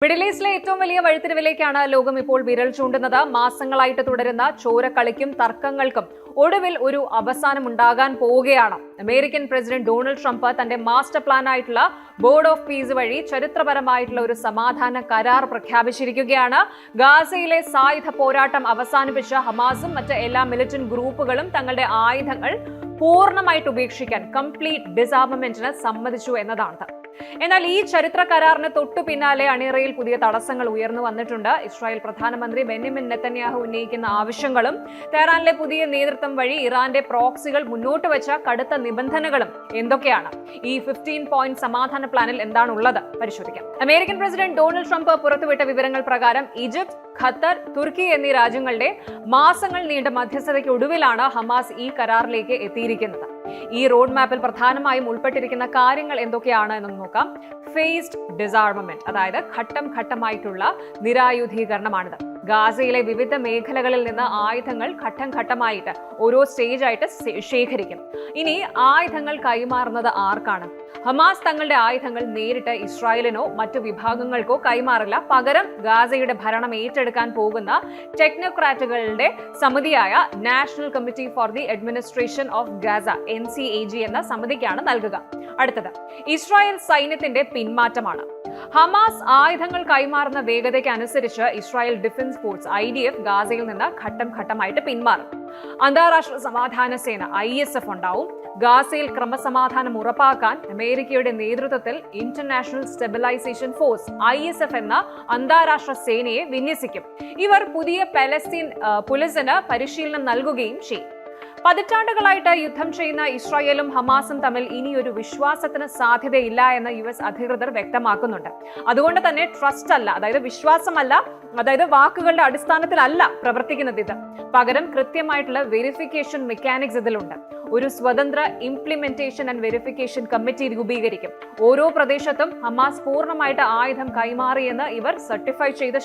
Middle ഈസ്റ്റിലെ ഏറ്റവും വലിയ വഴിത്തിരിവിലേക്കാണ് ലോകം ഇപ്പോൾ വിരൽ ചൂണ്ടുന്നത്. മാസങ്ങളായിട്ട് തുടരുന്ന ചോരക്കളിക്കും തർക്കങ്ങൾക്കും ഒടുവിൽ ഒരു അവസാനം ഉണ്ടാകാൻ പോവുകയാണ്. അമേരിക്കൻ പ്രസിഡന്റ് ഡൊണാൾഡ് ട്രംപ് തന്റെ മാസ്റ്റർ പ്ലാൻ ആയിട്ടുള്ള ബോർഡ് ഓഫ് പീസ് വഴി ചരിത്രപരമായിട്ടുള്ള ഒരു സമാധാന കരാർ പ്രഖ്യാപിച്ചിരിക്കുകയാണ്. ഗാസയിലെ സായുധ പോരാട്ടം അവസാനിപ്പിച്ച ഹമാസും മറ്റ് എല്ലാ മിലിറ്റന്റ് ഗ്രൂപ്പുകളും തങ്ങളുടെ ആയുധങ്ങൾ പൂർണ്ണമായിട്ട് ഉപേക്ഷിക്കാൻ കംപ്ലീറ്റ് ഡിസാർമമെന്റിന് സമ്മതിച്ചു എന്നതാണ്. എന്നാൽ ഈ ചരിത്ര കരാറിന് തൊട്ടു പിന്നാലെ അണിയറയിൽ പുതിയ തടസ്സങ്ങൾ ഉയർന്നു വന്നിട്ടുണ്ട്. ഇസ്രായേൽ പ്രധാനമന്ത്രി ബെന്യാമിൻ നെതന്യാഹു ഉന്നയിക്കുന്ന ആവശ്യങ്ങളും തെഹ്റാനിലെ പുതിയ നേതൃത്വം വഴി ഇറാന്റെ പ്രോക്സികൾ മുന്നോട്ട് വെച്ച കടുത്ത നിബന്ധനകളും എന്തൊക്കെയാണ്? ഈ 15 പോയിന്റ് സമാധാന പ്ലാനിൽ എന്താണുള്ളത് പരിശോധിക്കാം. അമേരിക്കൻ പ്രസിഡന്റ് ഡൊണാൾഡ് ട്രംപ് പുറത്തുവിട്ട വിവരങ്ങൾ പ്രകാരം ഈജിപ്ത്, ഖത്തർ, തുർക്കി എന്നീ രാജ്യങ്ങളുടെ മാസങ്ങൾ നീണ്ട മധ്യസ്ഥതയ്ക്ക് ഒടുവിലാണ് ഹമാസ് ഈ കരാറിലേക്ക് എത്തിയിരിക്കുന്നത്. ഈ റോഡ് മാപ്പിൽ പ്രധാനമായും ഉൾപ്പെട്ടിരിക്കുന്ന കാര്യങ്ങൾ എന്തൊക്കെയാണ് എന്ന് നോക്കാം. ഫേസ്ഡ് ഡിസാർമമെന്റ്, അതായത് ഘട്ടം ഘട്ടമായിട്ടുള്ള നിരായുധീകരണമാണിത്. ഗാസയിലെ വിവിധ മേഖലകളിൽ നിന്ന് ആയുധങ്ങൾ ഘട്ടം ഘട്ടമായിട്ട് ഓരോ സ്റ്റേജ് ആയിട്ട് ശേഖരിക്കും. ഇനി ആയുധങ്ങൾ കൈമാറുന്നത് ആർക്കാണ്? ഹമാസ് തങ്ങളുടെ ആയുധങ്ങൾ നേരിട്ട് ഇസ്രായേലിനോ മറ്റു വിഭാഗങ്ങൾക്കോ കൈമാറില്ല. പകരം ഗാസയുടെ ഭരണം ഏറ്റെടുക്കാൻ പോകുന്ന ടെക്നോക്രാറ്റുകളുടെ സമിതിയായ national committee for the administration of Gaza NCAG എന്ന സമിതിക്കാണ് നൽകുക. അടുത്തത് ഇസ്രായേൽ സൈന്യത്തിന്റെ പിന്മാറ്റമാണ്. ഹമാസ് ആയുധങ്ങൾ കൈമാറുന്ന വേഗതയ്ക്ക് അനുസരിച്ച് ഇസ്രായേൽ ഡിഫൻസ് ഫോഴ്സ് IDF ഗാസയിൽ നിന്ന് ഘട്ടം ഘട്ടമായിട്ട് പിന്മാറും. അന്താരാഷ്ട്ര സമാധാന സേന ISF ഉണ്ടാവും. ഗാസയിൽ ക്രമസമാധാനം ഉറപ്പാക്കാൻ അമേരിക്കയുടെ നേതൃത്വത്തിൽ ഇന്റർനാഷണൽ സ്റ്റെബിലൈസേഷൻ ഫോഴ്സ് ISF എന്ന അന്താരാഷ്ട്ര സേനയെ വിന്യസിക്കും. ഇവർ പുതിയ പലസ്തീൻ പോലീസിന് പരിശീലനം നൽകുകയും ചെയ്യും. പതിറ്റാണ്ടുകളായിട്ട് യുദ്ധം ചെയ്യുന്ന ഇസ്രായേലും ഹമാസും തമ്മിൽ ഇനിയൊരു വിശ്വാസത്തിന് സാധ്യതയില്ല എന്ന് US അധികൃതർ വ്യക്തമാക്കുന്നുണ്ട്. അതുകൊണ്ട് തന്നെ ട്രസ്റ്റ് അല്ല, അതായത് വിശ്വാസമല്ല, അതായത് വാക്കുകളുടെ അടിസ്ഥാനത്തിലല്ല പ്രവർത്തിക്കുന്നത് ഇത്. പകരം കൃത്യമായിട്ടുള്ള വെരിഫിക്കേഷൻ മെക്കാനിക്സ് ഇതിലുണ്ട്. ഒരു സ്വതന്ത്ര ഇംപ്ലിമെന്റേഷൻ ആൻഡ് വെരിഫിക്കേഷൻ കമ്മിറ്റി രൂപീകരിക്കും. ഓരോ പ്രദേശത്തും ഹമാസ് പൂർണ്ണമായിട്ട് ആയുധം കൈമാറിയെന്ന് ഇവർ സർട്ടിഫൈ ചെയ്ത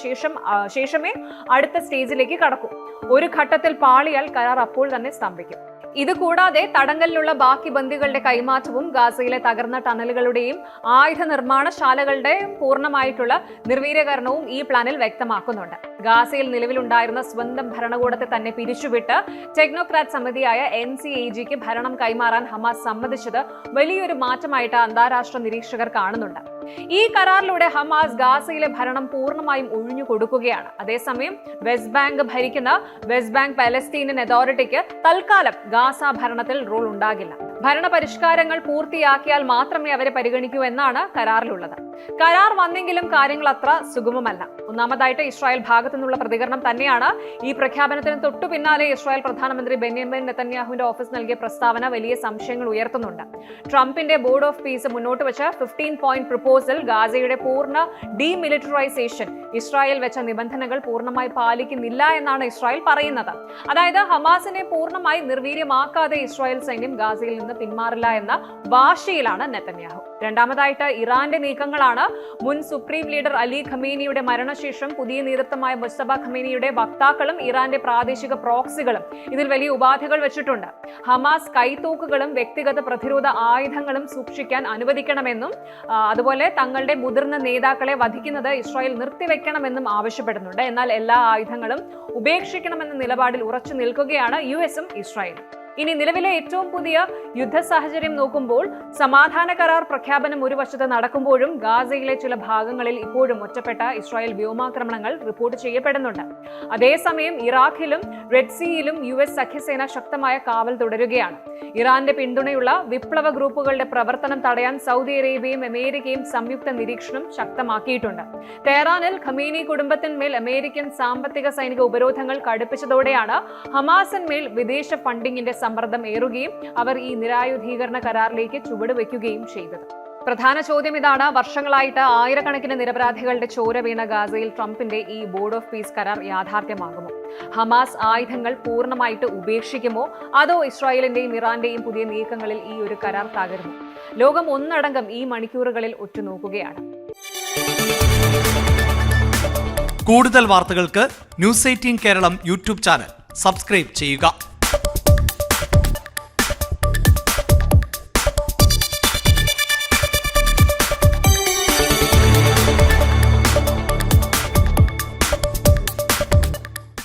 ശേഷമേ അടുത്ത സ്റ്റേജിലേക്ക് കടക്കൂ. ഒരു ഘട്ടത്തിൽ പാളിയാൽ കരാർ അപ്പോൾ തന്നെ സ്തംഭിക്കും. ഇതുകൂടാതെ തടങ്കലിലുള്ള ബാക്കി ബന്ദികളുടെ കൈമാറ്റവും ഗാസയിലെ തകർന്ന ടണലുകളുടെയും ആയുധ നിർമ്മാണശാലകളുടെയും പൂർണ്ണമായിട്ടുള്ള നിർവീര്യകരണവും ഈ പ്ലാനിൽ വ്യക്തമാക്കുന്നുണ്ട്. ഗാസയിൽ നിലവിലുണ്ടായിരുന്ന സ്വന്തം ഭരണകൂടത്തെ തന്നെ പിരിച്ചുവിട്ട് ടെക്നോക്രാറ്റ് സമിതിയായ NCAGക്ക് ഭരണം കൈമാറാൻ ഹമാസ് സമ്മതിച്ചത് വലിയൊരു മാറ്റമായിട്ട് അന്താരാഷ്ട്ര നിരീക്ഷകർ കാണുന്നുണ്ട്. ഈ കരാറിലൂടെ ഹമാസ് ഗാസയിലെ ഭരണം പൂർണ്ണമായും ഒഴിഞ്ഞു കൊടുക്കുകയാണ്. അതേസമയം വെസ്റ്റ് ബാങ്ക് ഭരിക്കുന്ന വെസ്റ്റ് ബാങ്ക് പാലസ്തീനിയൻ അതോറിറ്റിക്ക് തൽക്കാലം ഗാസ ഭരണത്തിൽ റോൾ ഉണ്ടാകില്ല. ഭരണ പരിഷ്കാരങ്ങൾ പൂർത്തിയാക്കിയാൽ മാത്രമേ അവരെ പരിഗണിക്കൂ എന്നാണ് കരാറിലുള്ളത്. കരാർ വന്നെങ്കിലും കാര്യങ്ങൾ അത്ര സുഗമമല്ല. ഒന്നാമതായിട്ട് ഇസ്രായേൽ ഭാഗത്തു നിന്നുള്ള പ്രതികരണം തന്നെയാണ്. ഈ പ്രഖ്യാപനത്തിന് തൊട്ടു പിന്നാലെ ഇസ്രായേൽ പ്രധാനമന്ത്രി ബെന്യാമിൻ നെതന്യാഹുവിന്റെ ഓഫീസ് നൽകിയ പ്രസ്താവന വലിയ സംശയങ്ങൾ ഉയർത്തുന്നുണ്ട്. ട്രംപിന്റെ ബോർഡ് ഓഫ് പീസ് മുന്നോട്ട് വെച്ച 15 പോയിന്റ് പ്രപ്പോസൽ ഗാസയുടെ പൂർണ്ണ ഡീമിലിറ്ററൈസേഷൻ ഇസ്രായേൽ വെച്ച നിബന്ധനകൾ പൂർണ്ണമായി പാലിക്കുന്നില്ല എന്നാണ് ഇസ്രായേൽ പറയുന്നത്. അതായത് ഹമാസിനെ പൂർണ്ണമായി നിർവീര്യമാക്കാതെ ഇസ്രായേൽ സൈന്യം ഗാസയിൽ നിന്ന് പിന്മാറില്ല എന്ന വാശിയിലാണ് നെതന്യാഹു. രണ്ടാമതായിട്ട് ഇറാന്റെ നീക്കങ്ങളാണ്. മുൻ സുപ്രീം ലീഡർ അലി ഖമേനിയുടെ മരണശേഷം പുതിയ നേതൃത്വമായ മുസ്തഫ ഖമേനിയുടെ വക്താക്കളും ഇറാന്റെ പ്രാദേശിക പ്രോക്സികളും ഇതിൽ വലിയ ഉപാധികൾ വെച്ചിട്ടുണ്ട്. ഹമാസ് കൈത്തോക്കുകളും വ്യക്തിഗത പ്രതിരോധ ആയുധങ്ങളും സൂക്ഷിക്കാൻ അനുവദിക്കണമെന്നും അതുപോലെ തങ്ങളുടെ മുതിർന്ന നേതാക്കളെ വധിക്കുന്നത് ഇസ്രായേൽ നിർത്തിവെക്കണമെന്നും ആവശ്യപ്പെടുന്നുണ്ട്. എന്നാൽ എല്ലാ ആയുധങ്ങളും ഉപേക്ഷിക്കണമെന്ന നിലപാടിൽ ഉറച്ചു നിൽക്കുകയാണ് USഉം ഇസ്രായേലും. ഇനി നിലവിലെ ഏറ്റവും പുതിയ യുദ്ധ സാഹചര്യം നോക്കുമ്പോൾ സമാധാന കരാർ പ്രഖ്യാപനം ഒരു വശത്ത് നടക്കുമ്പോഴും ഗാസയിലെ ചില ഭാഗങ്ങളിൽ ഇപ്പോഴും ഒറ്റപ്പെട്ട ഇസ്രായേൽ വ്യോമാക്രമണങ്ങൾ റിപ്പോർട്ട് ചെയ്യപ്പെടുന്നുണ്ട്. അതേസമയം ഇറാഖിലും റെഡ് സീയിലും US സഖ്യസേന ശക്തമായ കാവൽ തുടരുകയാണ്. ഇറാന്റെ പിന്തുണയുള്ള വിപ്ലവ ഗ്രൂപ്പുകളുടെ പ്രവർത്തനം തടയാൻ സൗദി അറേബ്യയും അമേരിക്കയും സംയുക്ത നിരീക്ഷണം ശക്തമാക്കിയിട്ടുണ്ട്. തെഹ്റാനിൽ ഖമേനി കുടുംബത്തിന്മേൽ അമേരിക്കൻ സാമ്പത്തിക സൈനിക ഉപരോധങ്ങൾ കടുപ്പിച്ചതോടെയാണ് ഹമാസിന്മേൽ വിദേശ ഫണ്ടിങ്ങിന്റെ സമ്മർദ്ദം ഏറുകയും അവർ ഈ നിരായുധീകരണ കരാറിലേക്ക് ചുവടുവെക്കുകയും ചെയ്തത്. പ്രധാന ചോദ്യം ഇതാണ്: വർഷങ്ങളായിട്ട് ആയിരക്കണക്കിന് നിരപരാധികളുടെ ചോര വീണ ഗാസയിൽ ട്രംപിന്റെ ഈ ബോർഡ് ഓഫ് പീസ് കരാർ യാഥാർത്ഥ്യമാകുമോ? ഹമാസ് ആയുധങ്ങൾ പൂർണ്ണമായിട്ട് ഉപേക്ഷിക്കുമോ? അതോ ഇസ്രായേലിന്റെയും ഇറാന്റെയും പുതിയ നീക്കങ്ങളിൽ ഈ ഒരു കരാർ തകരുമോ? ലോകം ഒന്നടങ്കം ഈ മണിക്കൂറുകളിൽ ഉറ്റുനോക്കുകയാണ്. കൂടുതൽ വാർത്തകൾക്ക് News 18 Keralam YouTube channel subscribe ചെയ്യുക.